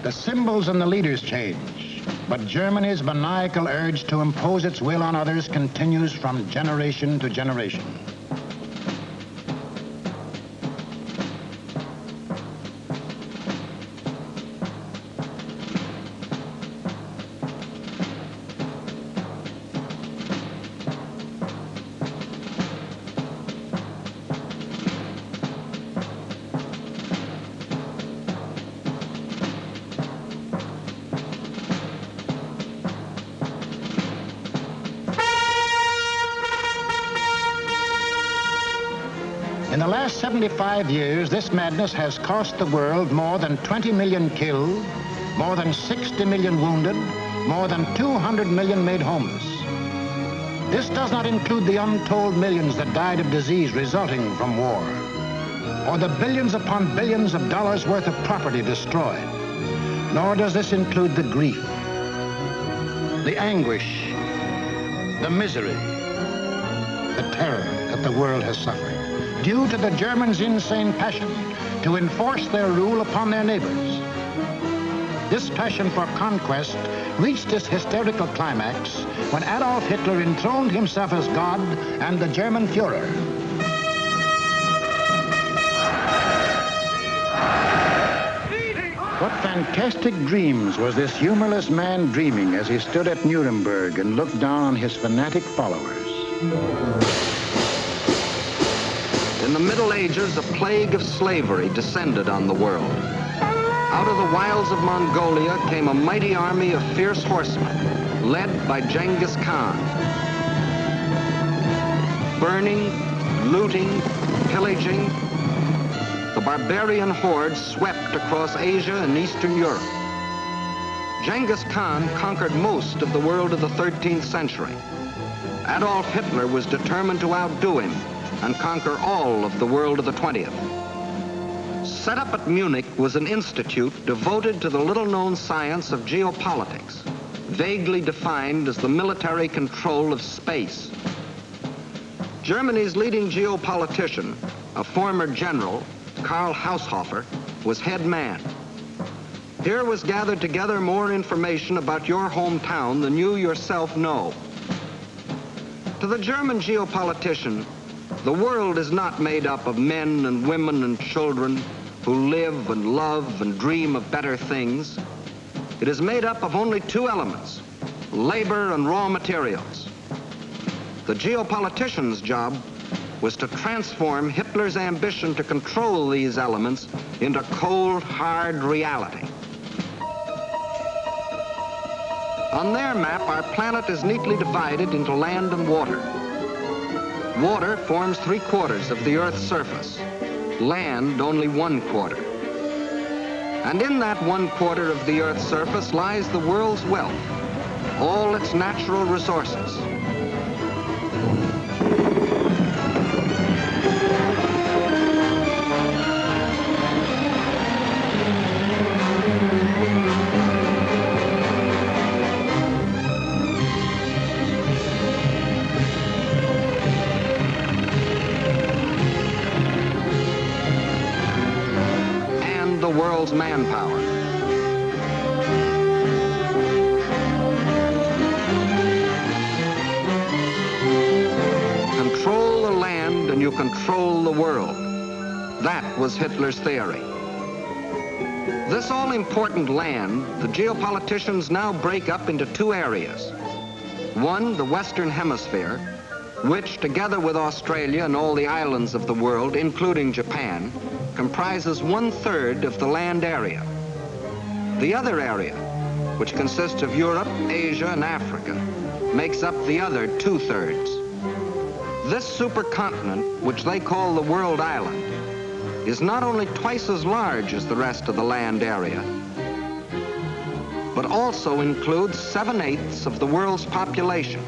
The symbols and the leaders change, but Germany's maniacal urge to impose its will on others continues from generation to generation. In the last 75 years, this madness has cost the world more than 20 million killed, more than 60 million wounded, more than 200 million made homeless. This does not include the untold millions that died of disease resulting from war, or the billions upon billions of dollars worth of property destroyed. Nor does this include the grief, the anguish, the misery, the terror that the world has suffered, due to the Germans' insane passion to enforce their rule upon their neighbors. This passion for conquest reached its hysterical climax when Adolf Hitler enthroned himself as God and the German Führer. What fantastic dreams was this humorless man dreaming as he stood at Nuremberg and looked down on his fanatic followers? In the Middle Ages, a plague of slavery descended on the world. Out of the wilds of Mongolia came a mighty army of fierce horsemen, led by Genghis Khan. Burning, looting, pillaging, the barbarian hordes swept across Asia and Eastern Europe. Genghis Khan conquered most of the world of the 13th century. Adolf Hitler was determined to outdo him and conquer all of the world of the 20th. Set up at Munich was an institute devoted to the little-known science of geopolitics, vaguely defined as the military control of space. Germany's leading geopolitician, a former general, Karl Haushofer, was head man. Here was gathered together more information about your hometown than you yourself know. To the German geopolitician, the world is not made up of men and women and children who live and love and dream of better things. It is made up of only two elements, labor and raw materials. The geopolitician's job was to transform Hitler's ambition to control these elements into cold, hard reality. On their map, our planet is neatly divided into land and water. Water forms 3/4 of the Earth's surface, land only 1/4. And in that 1/4 of the Earth's surface lies the world's wealth, all its natural resources. world's manpower. Control the land and you control the world. That was Hitler's theory. This all-important land, the geopoliticians now break up into two areas. One, the Western Hemisphere, which, together with Australia and all the islands of the world, including Japan, comprises 1/3 of the land area. The other area, which consists of Europe, Asia, and Africa, makes up the other 2/3. This supercontinent, which they call the World Island, is not only twice as large as the rest of the land area, but also includes 7/8 of the world's population.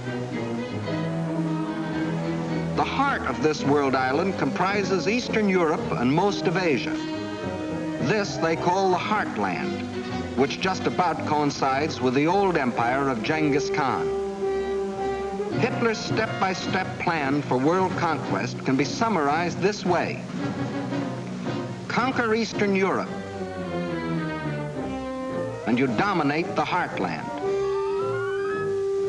The heart of this world island comprises Eastern Europe and most of Asia. This they call the Heartland, which just about coincides with the old empire of Genghis Khan. Hitler's step-by-step plan for world conquest can be summarized this way. Conquer Eastern Europe, and you dominate the Heartland.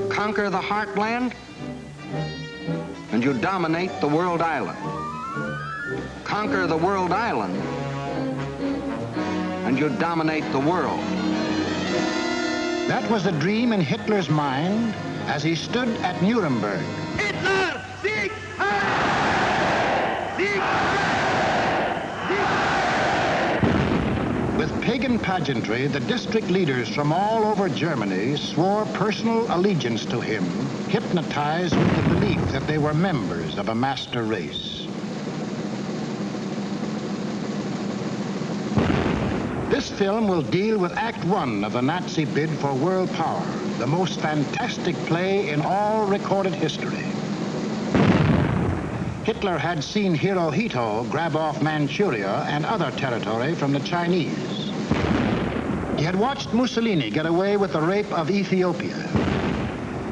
Conquer the Heartland, and you dominate the world island. Conquer the world island, and you dominate the world. That was a dream in Hitler's mind as he stood at Nuremberg. Hitler, Sieg! Sieg! With pagan pageantry, the district leaders from all over Germany swore personal allegiance to him, hypnotized with the belief that they were members of a master race. This film will deal with Act One of the Nazi bid for world power, the most fantastic play in all recorded history. Hitler had seen Hirohito grab off Manchuria and other territory from the Chinese. He had watched Mussolini get away with the rape of Ethiopia.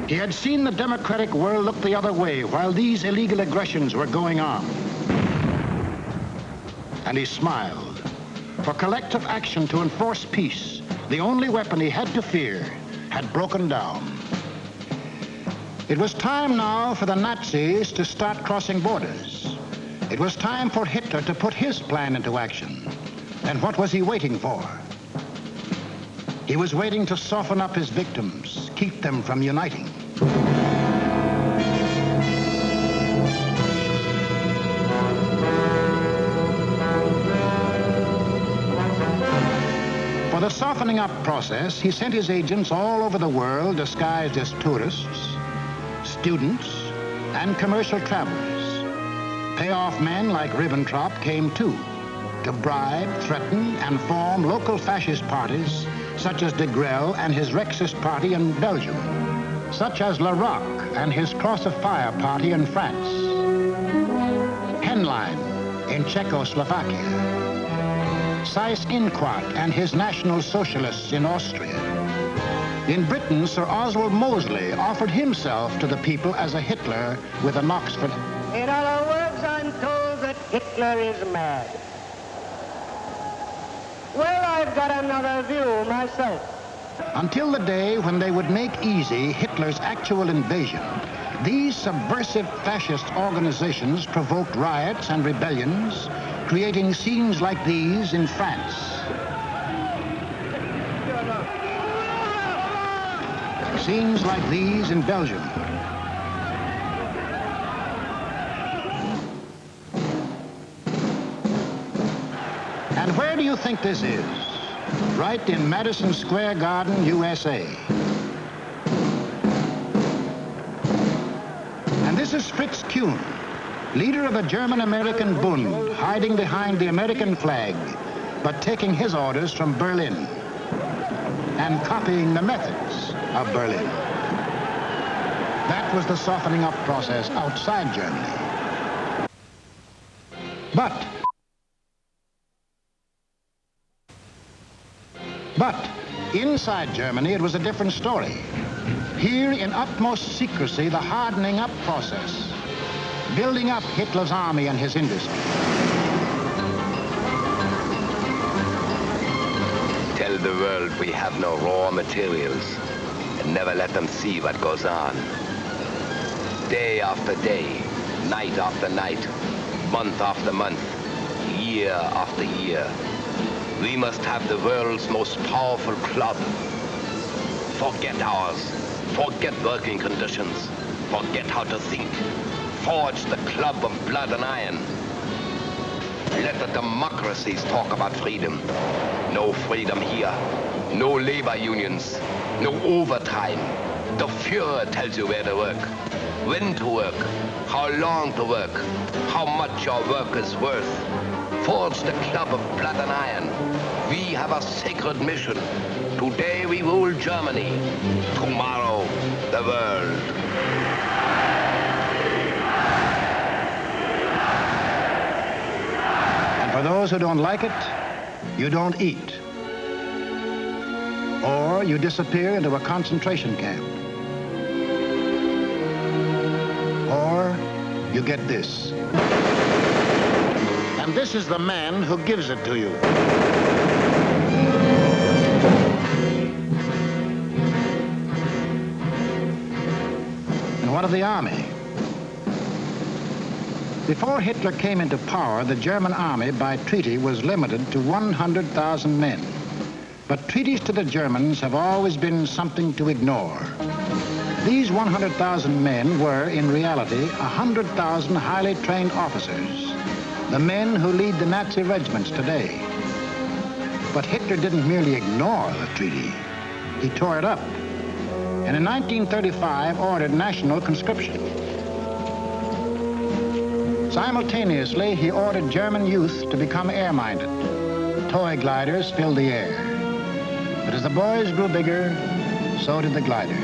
He had seen the democratic world look the other way while these illegal aggressions were going on. And he smiled. For collective action to enforce peace, the only weapon he had to fear, had broken down. It was time now for the Nazis to start crossing borders. It was time for Hitler to put his plan into action. And what was he waiting for? He was waiting to soften up his victims, keep them from uniting. For the softening up process, he sent his agents all over the world disguised as tourists, students, and commercial travelers. Payoff men like Ribbentrop came too, to bribe, threaten, and form local fascist parties such as de Grelle and his Rexist party in Belgium, such as Larocque and his Cross of Fire party in France, Henlein in Czechoslovakia, Seyss-Inquart and his National Socialists in Austria. In Britain, Sir Oswald Mosley offered himself to the people as a Hitler with an Oxford. In other words, I'm told that Hitler is mad. Well, I've got another view myself. Until the day when they would make easy Hitler's actual invasion, these subversive fascist organizations provoked riots and rebellions, creating scenes like these in France. Scenes like these in Belgium. And where do you think this is? Right in Madison Square Garden, USA. And this is Fritz Kuhn, leader of a German-American Bund, hiding behind the American flag, but taking his orders from Berlin and copying the methods of Berlin. That was the softening up process outside Germany. But inside Germany, it was a different story. Here, in utmost secrecy, the hardening up process, building up Hitler's army and his industry. the world we have no raw materials and never let them see what goes on. Day after day, night after night, month after month, year after year, we must have the world's most powerful club. Forget ours, forget working conditions, forget how to think. Forge the club of blood and iron. Let the democracies talk about freedom. No freedom here. No labor unions. No overtime. The Führer tells you where to work, when to work, how long to work, how much your work is worth. Forge the club of blood and iron. We have a sacred mission. Today we rule Germany. Tomorrow, the world. And for those who don't like it, you don't eat. Or you disappear into a concentration camp. Or you get this. And this is the man who gives it to you. And what of the army? Before Hitler came into power, the German army by treaty was limited to 100,000 men. But treaties to the Germans have always been something to ignore. These 100,000 men were, in reality, 100,000 highly trained officers, the men who lead the Nazi regiments today. But Hitler didn't merely ignore the treaty. He tore it up, and in 1935 ordered national conscription. Simultaneously, he ordered German youth to become air-minded. Toy gliders filled the air. But as the boys grew bigger, so did the gliders.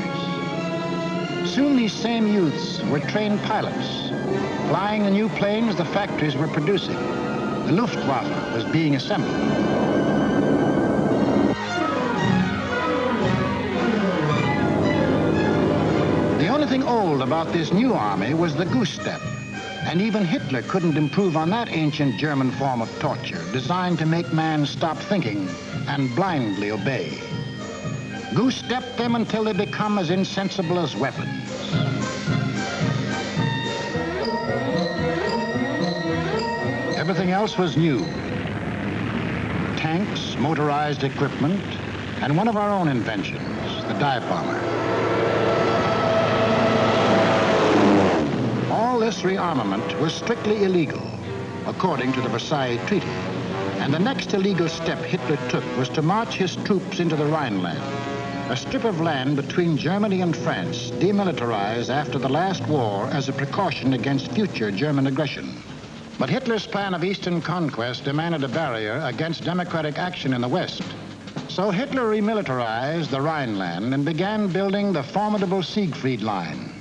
Soon these same youths were trained pilots, flying the new planes the factories were producing. The Luftwaffe was being assembled. The only thing old about this new army was the goose step. And even Hitler couldn't improve on that ancient German form of torture, designed to make man stop thinking and blindly obey. Goose-step them until they become as insensible as weapons. Everything else was new. Tanks, motorized equipment, and one of our own inventions, the dive bomber. All this rearmament was strictly illegal, according to the Versailles Treaty. And the next illegal step Hitler took was to march his troops into the Rhineland, a strip of land between Germany and France, demilitarized after the last war as a precaution against future German aggression. But Hitler's plan of eastern conquest demanded a barrier against democratic action in the West. So Hitler remilitarized the Rhineland and began building the formidable Siegfried Line,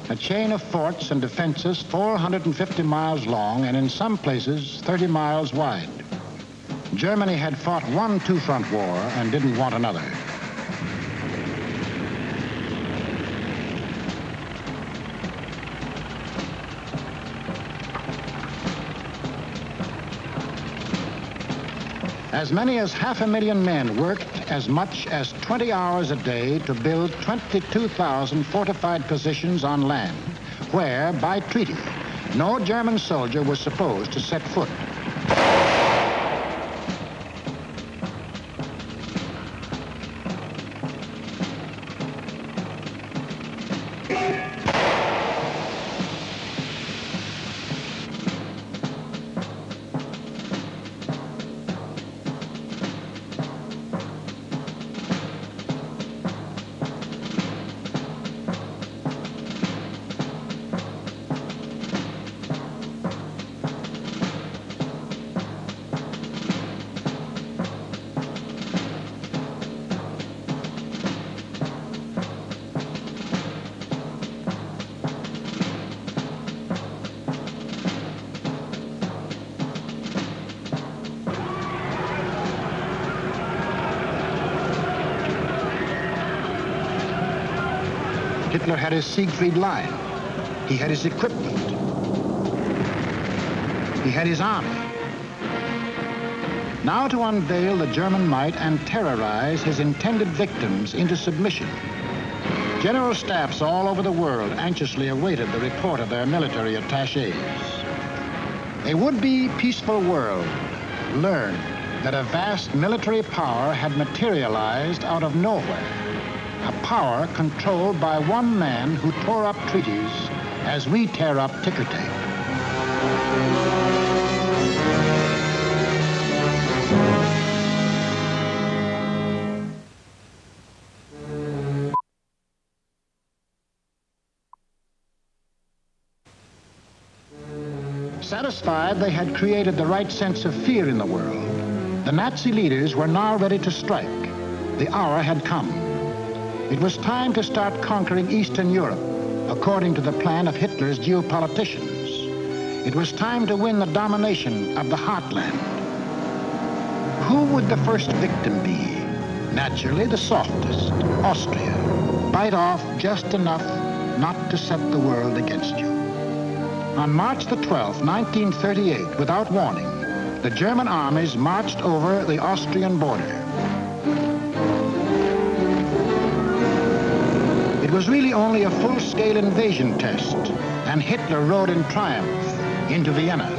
a chain of forts and defenses 450 miles long and in some places 30 miles wide. Germany had fought one two-front war and didn't want another. As many as 500,000 men worked as much as 20 hours a day to build 22,000 fortified positions on land, where, by treaty, no German soldier was supposed to set foot. Hitler had his Siegfried Line. He had his equipment. He had his army. now to unveil the German might and terrorize his intended victims into submission. General staffs all over the world anxiously awaited the report of their military attachés. A would-be peaceful world learned that a vast military power had materialized out of nowhere, a power controlled by one man who tore up treaties as we tear up ticker tape. Satisfied they had created the right sense of fear in the world, the Nazi leaders were now ready to strike. The hour had come. It was time to start conquering Eastern Europe, according to the plan of Hitler's geopoliticians. It was time to win the domination of the heartland. Who would the first victim be? Naturally, the softest, Austria. Bite off just enough not to set the world against you. On March the 12th, 1938, without warning, the German armies marched over the Austrian border. It was really only a full-scale invasion test, and Hitler rode in triumph into Vienna.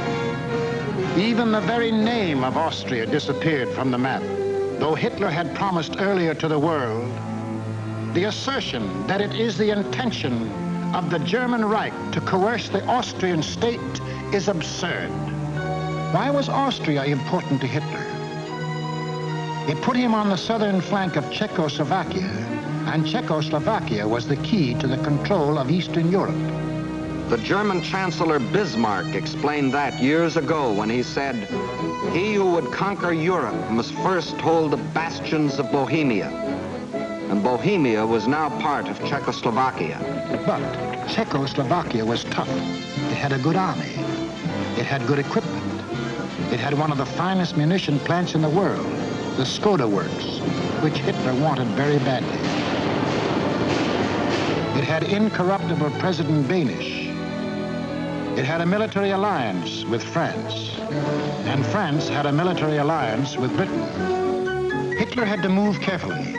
Even the very name of Austria disappeared from the map, though Hitler had promised earlier to the world. The assertion that it is the intention of the German Reich to coerce the Austrian state is absurd. Why was Austria important to Hitler? It put him on the southern flank of Czechoslovakia, and Czechoslovakia was the key to the control of Eastern Europe. The German Chancellor Bismarck explained that years ago when he said, "He who would conquer Europe must first hold the bastions of Bohemia." And Bohemia was now part of Czechoslovakia. But Czechoslovakia was tough. It had a good army. It had good equipment. It had one of the finest munition plants in the world, the Skoda Works, which Hitler wanted very badly. It had incorruptible President Benes. It had a military alliance with France, and France had a military alliance with Britain. Hitler had to move carefully,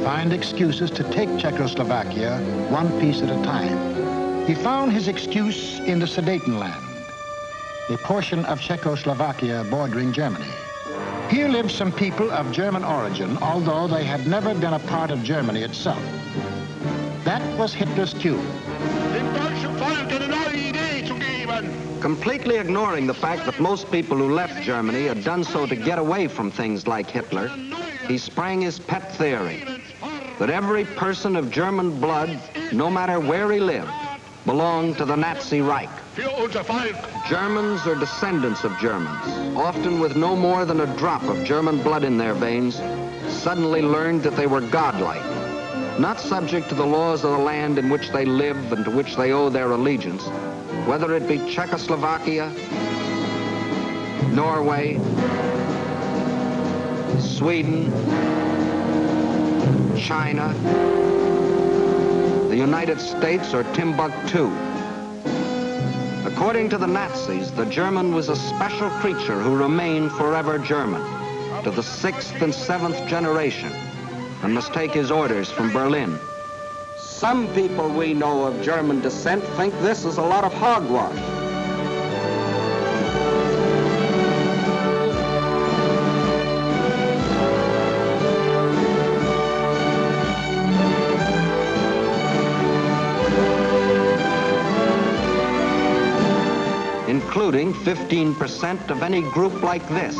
find excuses to take Czechoslovakia one piece at a time. He found his excuse in the Sudetenland, a portion of Czechoslovakia bordering Germany. Here lived some people of German origin, although they had never been a part of Germany itself. That was Hitler's cue. Completely ignoring the fact that most people who left Germany had done so to get away from things like Hitler, he sprang his pet theory that every person of German blood, no matter where he lived, belonged to the Nazi Reich. Germans or descendants of Germans, often with no more than a drop of German blood in their veins, suddenly learned that they were godlike, not subject to the laws of the land in which they live and to which they owe their allegiance, whether it be Czechoslovakia, Norway, Sweden, China, the United States, or Timbuktu. According to the Nazis, the German was a special creature who remained forever German, to the 6th and 7th generation, and must take his orders from Berlin. Some people we know of German descent think this is a lot of hogwash. Including 15% of any group like this.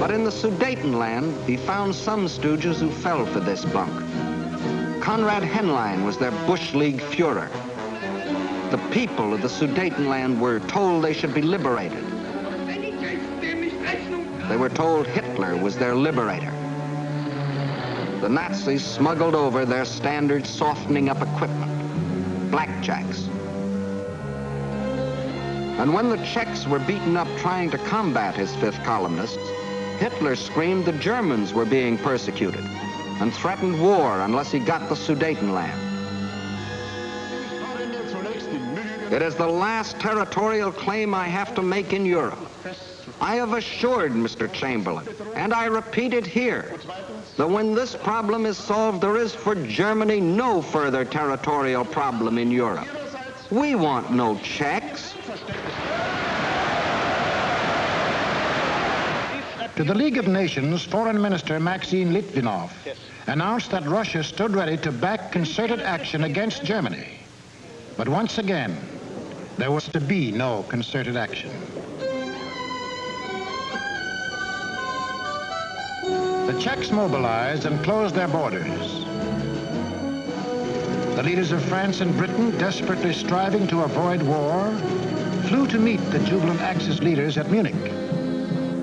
But in the Sudetenland, he found some stooges who fell for this bunk. Konrad Henlein was their Bush League Führer. The people of the Sudetenland were told they should be liberated. They were told Hitler was their liberator. The Nazis smuggled over their standard softening up equipment, blackjacks. And when the Czechs were beaten up trying to combat his fifth columnists, Hitler screamed the Germans were being persecuted. and threatened war unless he got the Sudetenland. It is the last territorial claim I have to make in Europe. I have assured Mr. Chamberlain, and I repeat it here, that when this problem is solved, there is for Germany no further territorial problem in Europe. We want no Czechs. To the League of Nations, Foreign Minister Maxim Litvinov announced that Russia stood ready to back concerted action against Germany. But once again, there was to be no concerted action. The Czechs mobilized and closed their borders. The leaders of France and Britain, desperately striving to avoid war, flew to meet the jubilant Axis leaders at Munich.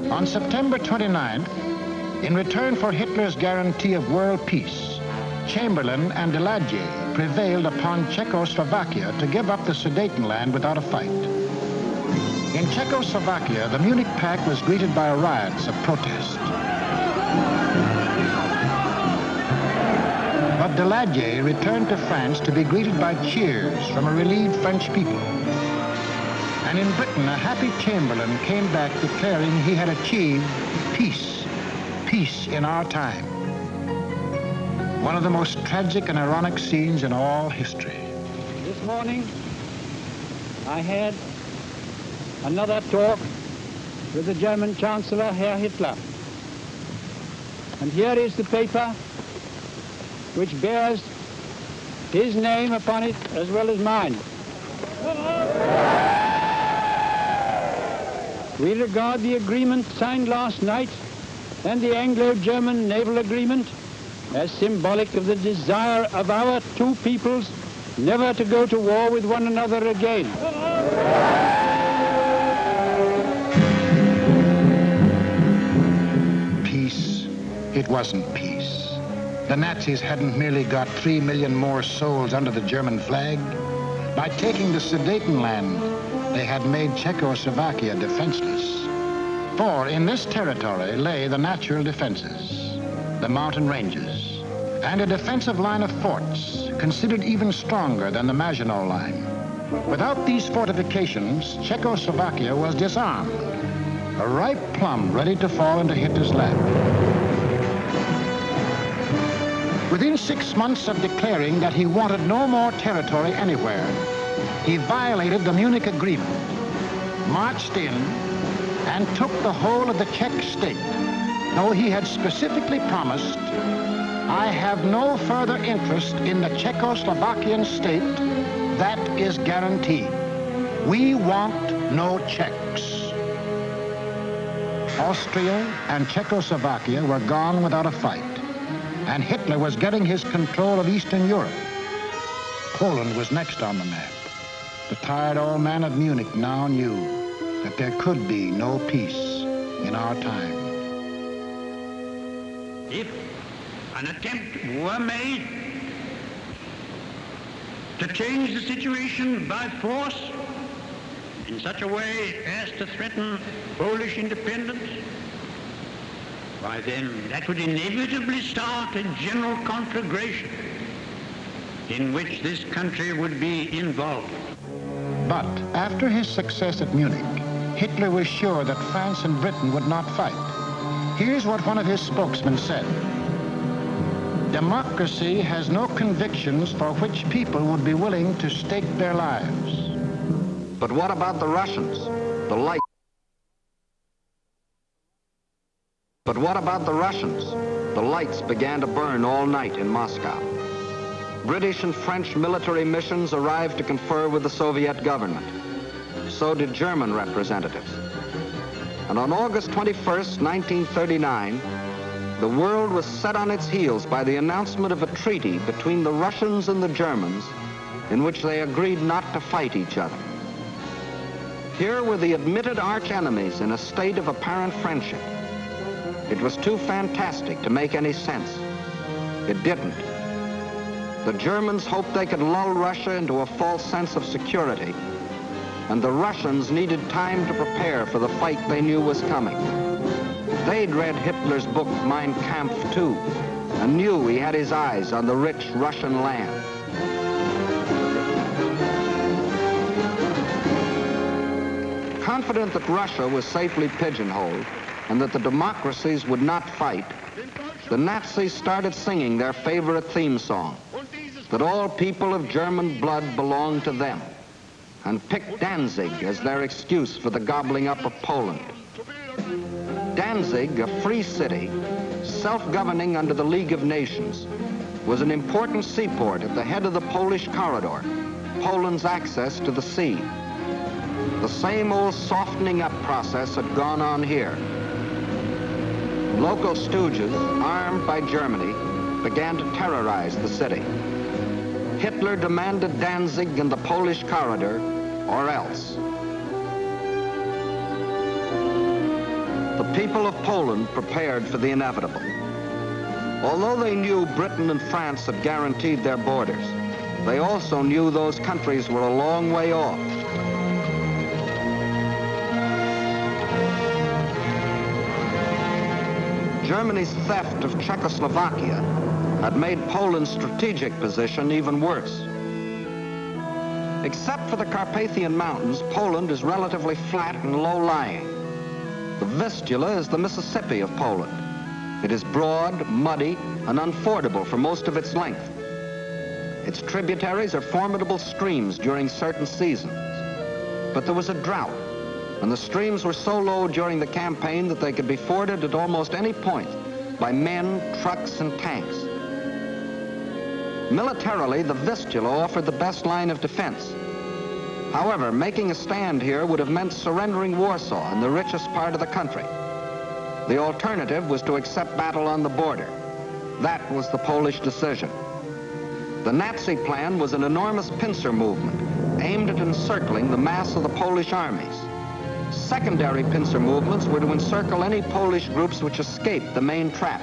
On September 29th, in return for Hitler's guarantee of world peace, Chamberlain and Daladier prevailed upon Czechoslovakia to give up the Sudetenland without a fight. In Czechoslovakia, the Munich Pact was greeted by riots of protest. But Daladier returned to France to be greeted by cheers from a relieved French people. And in Britain, a happy Chamberlain came back declaring he had achieved peace, peace in our time. One of the most tragic and ironic scenes in all history. This morning, I had another talk with the German Chancellor, Herr Hitler. And here is the paper which bears his name upon it as well as mine. We regard the agreement signed last night and the Anglo-German naval agreement as symbolic of the desire of our two peoples never to go to war with one another again. Peace? It wasn't peace. The Nazis hadn't merely got 3 million more souls under the German flag. By taking the Sudetenland, they had made Czechoslovakia defenseless. For in this territory lay the natural defenses, the mountain ranges, and a defensive line of forts considered even stronger than the Maginot Line. Without these fortifications, Czechoslovakia was disarmed, a ripe plum ready to fall into Hitler's lap. Within 6 months of declaring that he wanted no more territory anywhere, he violated the Munich Agreement, marched in, and took the whole of the Czech state, though he had specifically promised, "I have no further interest in the Czechoslovakian state. That is guaranteed. We want no Czechs." Austria and Czechoslovakia were gone without a fight, and Hitler was getting his control of Eastern Europe. Poland was next on the map. The tired old man of Munich now knew that there could be no peace in our time. If an attempt were made to change the situation by force in such a way as to threaten Polish independence, why then that would inevitably start a general conflagration in which this country would be involved. But after his success at Munich, Hitler was sure that France and Britain would not fight. Here's what one of his spokesmen said: "Democracy has no convictions for which people would be willing to stake their lives." But what about the Russians? The light. But what about the Russians? The lights began to burn all night in Moscow. British and French military missions arrived to confer with the Soviet government. So did German representatives. And on August 21st, 1939, the world was set on its heels by the announcement of a treaty between the Russians and the Germans in which they agreed not to fight each other. Here were the admitted arch-enemies in a state of apparent friendship. It was too fantastic to make any sense. It didn't. The Germans hoped they could lull Russia into a false sense of security, and the Russians needed time to prepare for the fight they knew was coming. They'd read Hitler's book, Mein Kampf, too, and knew he had his eyes on the rich Russian land. Confident that Russia was safely pigeonholed and that the democracies would not fight, the Nazis started singing their favorite theme song, that all people of German blood belonged to them, and picked Danzig as their excuse for the gobbling up of Poland. Danzig, a free city, self-governing under the League of Nations, was an important seaport at the head of the Polish corridor, Poland's access to the sea. The same old softening up process had gone on here. Local stooges, armed by Germany, began to terrorize the city. Hitler demanded Danzig and the Polish corridor, or else. The people of Poland prepared for the inevitable. Although they knew Britain and France had guaranteed their borders, they also knew those countries were a long way off. Germany's theft of Czechoslovakia had made Poland's strategic position even worse. Except for the Carpathian Mountains, Poland is relatively flat and low-lying. The Vistula is the Mississippi of Poland. It is broad, muddy, and unfordable for most of its length. Its tributaries are formidable streams during certain seasons. But there was a drought, and the streams were so low during the campaign that they could be forded at almost any point by men, trucks, and tanks. Militarily, the Vistula offered the best line of defense. However, making a stand here would have meant surrendering Warsaw and the richest part of the country. The alternative was to accept battle on the border. That was the Polish decision. The Nazi plan was an enormous pincer movement aimed at encircling the mass of the Polish armies. Secondary pincer movements were to encircle any Polish groups which escaped the main trap.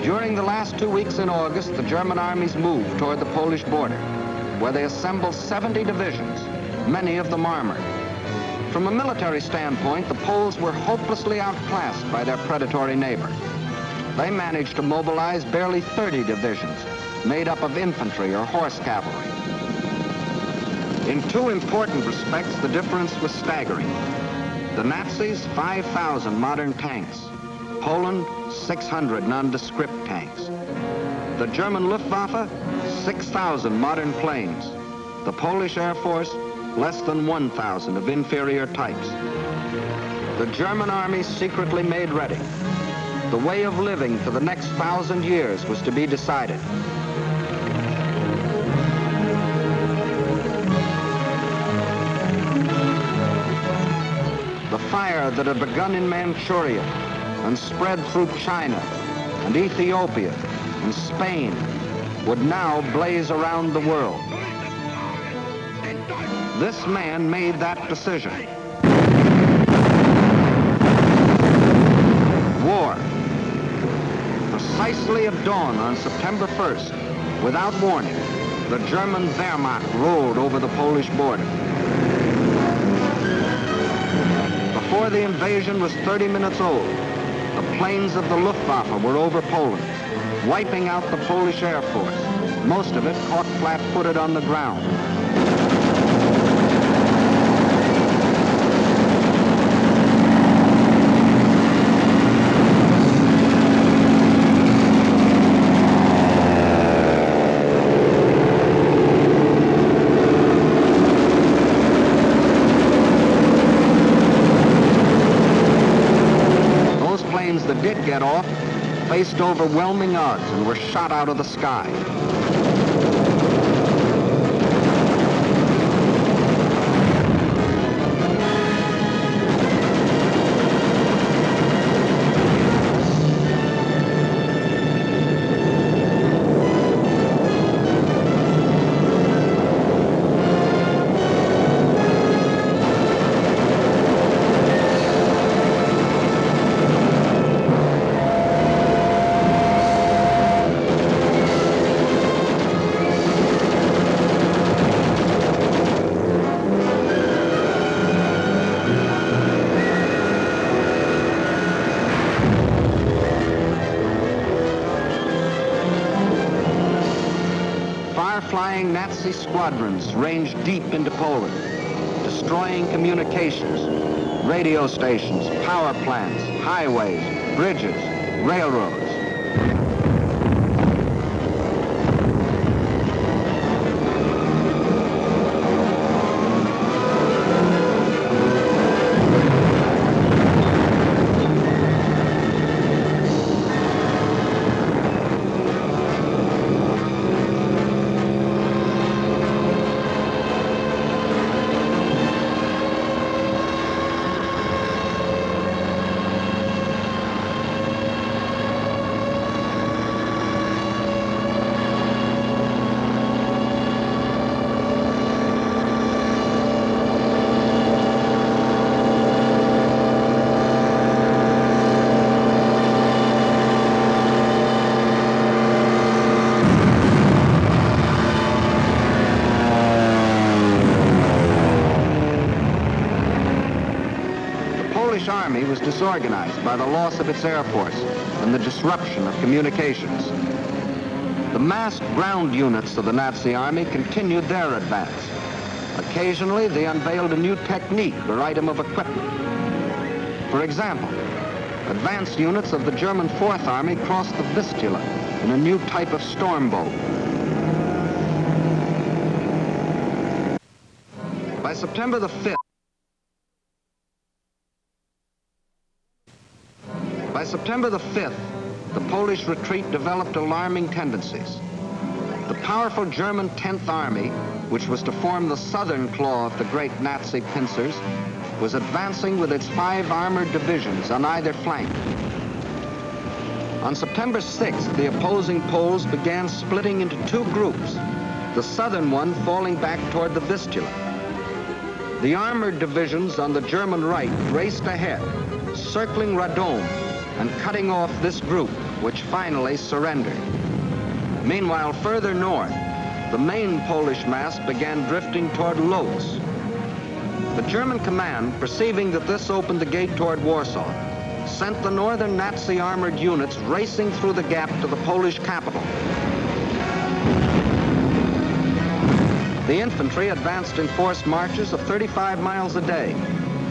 During the last 2 weeks in August, the German armies moved toward the Polish border, where they assembled 70 divisions, many of them armored. From a military standpoint, the Poles were hopelessly outclassed by their predatory neighbor. They managed to mobilize barely 30 divisions, made up of infantry or horse cavalry. In two important respects, the difference was staggering. The Nazis, 5,000 modern tanks. Poland, 600 nondescript tanks. The German Luftwaffe, 6,000 modern planes. The Polish Air Force, less than 1,000 of inferior types. The German army secretly made ready. The way of living for the next 1,000 years was to be decided. The fire that had begun in Manchuria and spread through China and Ethiopia and Spain would now blaze around the world. This man made that decision. War. Precisely at dawn on September 1st, without warning, the German Wehrmacht rolled over the Polish border. Before the invasion was 30 minutes old, the planes of the Luftwaffe were over Poland, wiping out the Polish Air Force, most of it caught flat-footed on the ground. That did get off faced overwhelming odds and were shot out of the sky. far-flying Nazi squadrons ranged deep into Poland, destroying communications, radio stations, power plants, highways, bridges, railroads. The Army was disorganized by the loss of its air force and the disruption of communications. The massed ground units of the Nazi Army continued their advance. Occasionally, they unveiled a new technique or item of equipment. For example, advanced units of the German Fourth Army crossed the Vistula in a new type of storm boat. By September the 5th, the Polish retreat developed alarming tendencies. The powerful German 10th Army, which was to form the southern claw of the great Nazi pincers, was advancing with its 5 armored divisions on either flank. On September 6th, the opposing Poles began splitting into 2 groups, the southern one falling back toward the Vistula. The armored divisions on the German right raced ahead, circling Radom and cutting off this group, which finally surrendered. Meanwhile, further north, the main Polish mass began drifting toward Lodz. The German command, perceiving that this opened the gate toward Warsaw, sent the northern Nazi armored units racing through the gap to the Polish capital. The infantry advanced in forced marches of 35 miles a day,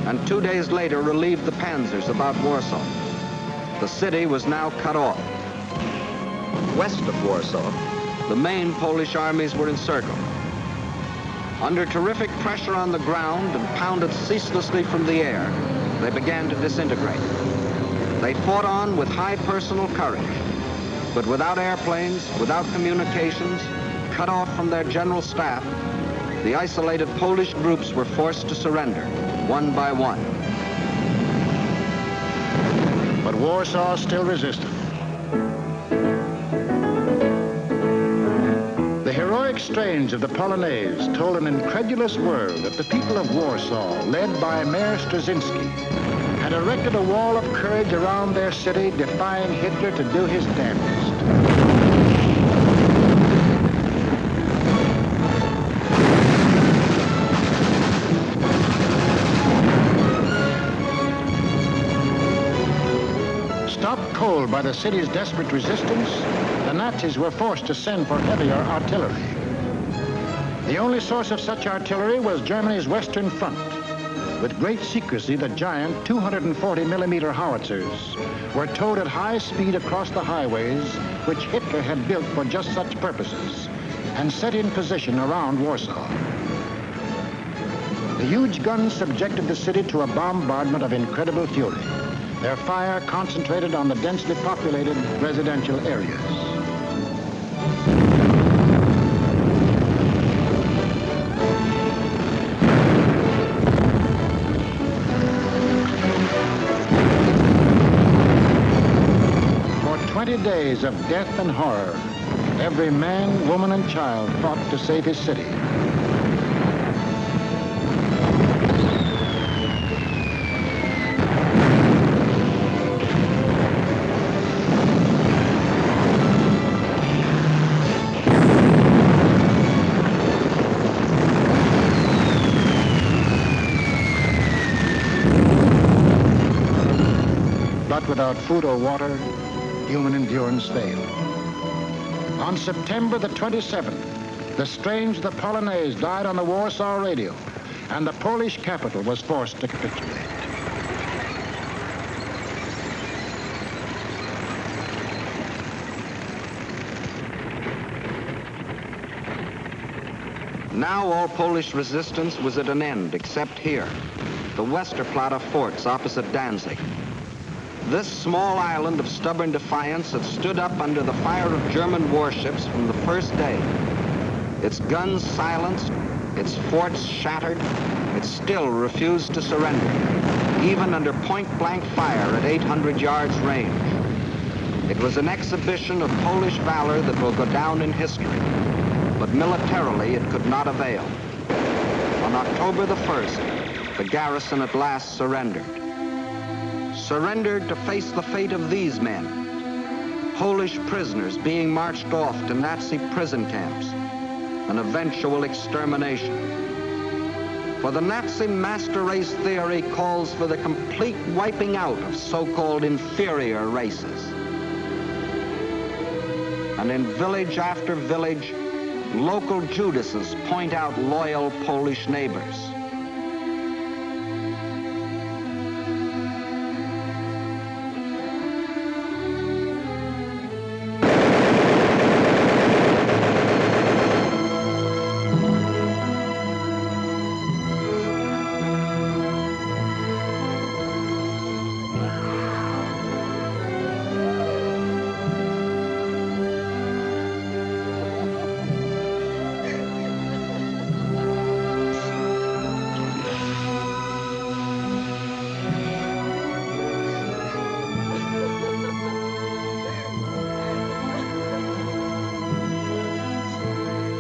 and 2 days later relieved the panzers about Warsaw. The city was now cut off. West of Warsaw, the main Polish armies were encircled. Under terrific pressure on the ground and pounded ceaselessly from the air, they began to disintegrate. They fought on with high personal courage, but without airplanes, without communications, cut off from their general staff, the isolated Polish groups were forced to surrender, one by one. But Warsaw still resisted. The heroic strains of the Polonaise told an incredulous world that the people of Warsaw, led by Mayor Straczynski, had erected a wall of courage around their city, defying Hitler to do his damnedest. Stopped cold by the city's desperate resistance, the Nazis were forced to send for heavier artillery. The only source of such artillery was Germany's Western Front. With great secrecy, the giant 240mm howitzers were towed at high speed across the highways which Hitler had built for just such purposes and set in position around Warsaw. The huge guns subjected the city to a bombardment of incredible fury, their fire concentrated on the densely populated residential areas. For 20 days of death and horror, every man, woman, and child fought to save his city. Without food or water, human endurance failed. On September the 27th, The Strains of the Polonaise died on the Warsaw radio, and the Polish capital was forced to capitulate. Now all Polish resistance was at an end, except here, the Westerplatte forts opposite Danzig. This small island of stubborn defiance had stood up under the fire of German warships from the first day. Its guns silenced, its forts shattered, it still refused to surrender, even under point-blank fire at 800 yards range. It was an exhibition of Polish valor that will go down in history, but militarily it could not avail. On October the 1st, the garrison at last surrendered. Surrendered to face the fate of these men, Polish prisoners being marched off to Nazi prison camps, an eventual extermination. For the Nazi master race theory calls for the complete wiping out of so-called inferior races. And in village after village, local Judases point out loyal Polish neighbors.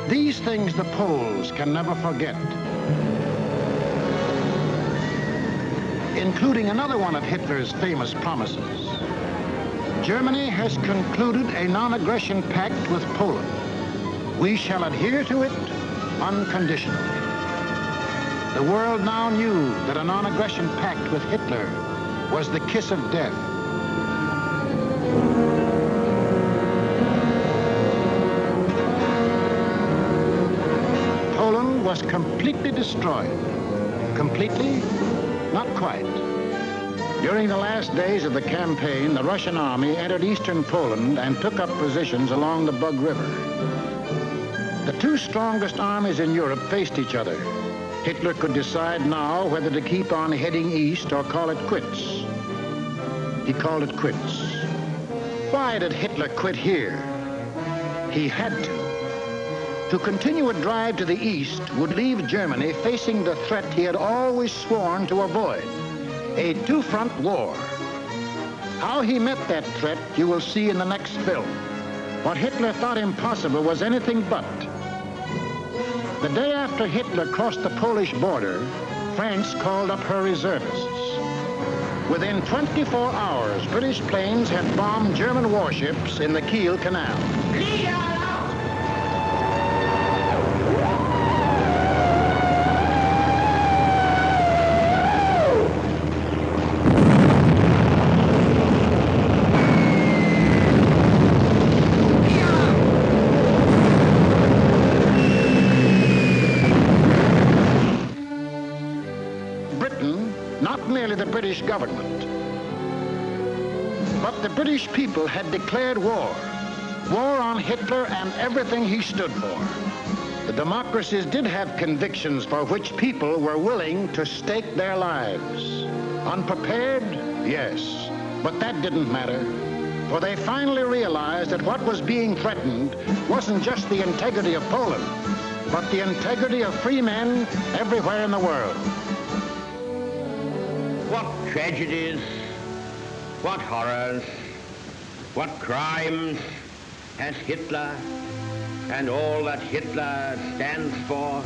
These things the Poles can never forget, including another one of Hitler's famous promises. Germany has concluded a non-aggression pact with Poland. We shall adhere to it unconditionally. The world now knew that a non-aggression pact with Hitler was the kiss of death. Poland was completely destroyed. Completely? Not quite. During the last days of the campaign, the Russian army entered eastern Poland and took up positions along the Bug River. The two strongest armies in Europe faced each other. Hitler could decide now whether to keep on heading east or call it quits. He called it quits. Why did Hitler quit here? He had to. To continue a drive to the east would leave Germany facing the threat he had always sworn to avoid, a two-front war. How he met that threat you will see in the next film. What Hitler thought impossible was anything but. The day after Hitler crossed the Polish border, France called up her reservists. Within 24 hours, British planes had bombed German warships in the Kiel Canal. The British government. But the British people had declared war. War on Hitler and everything he stood for. The democracies did have convictions for which people were willing to stake their lives. Unprepared? Yes. But that didn't matter. For they finally realized that what was being threatened wasn't just the integrity of Poland, but the integrity of free men everywhere in the world. What tragedies, what horrors, what crimes has Hitler and all that Hitler stands for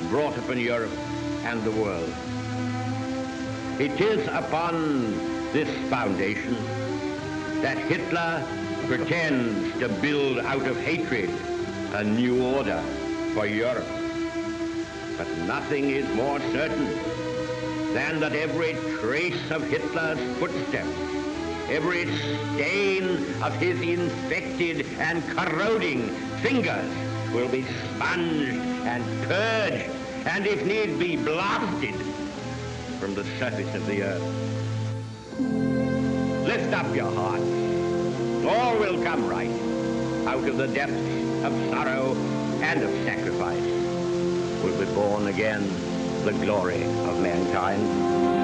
brought upon Europe and the world. It is upon this foundation that Hitler pretends to build out of hatred a new order for Europe. But nothing is more certain than that every trace of Hitler's footsteps, every stain of his infected and corroding fingers will be sponged and purged, and if need be, blasted from the surface of the earth. Lift up your hearts. All will come right out of the depths of sorrow and of sacrifice. Will be born again the glory of mankind.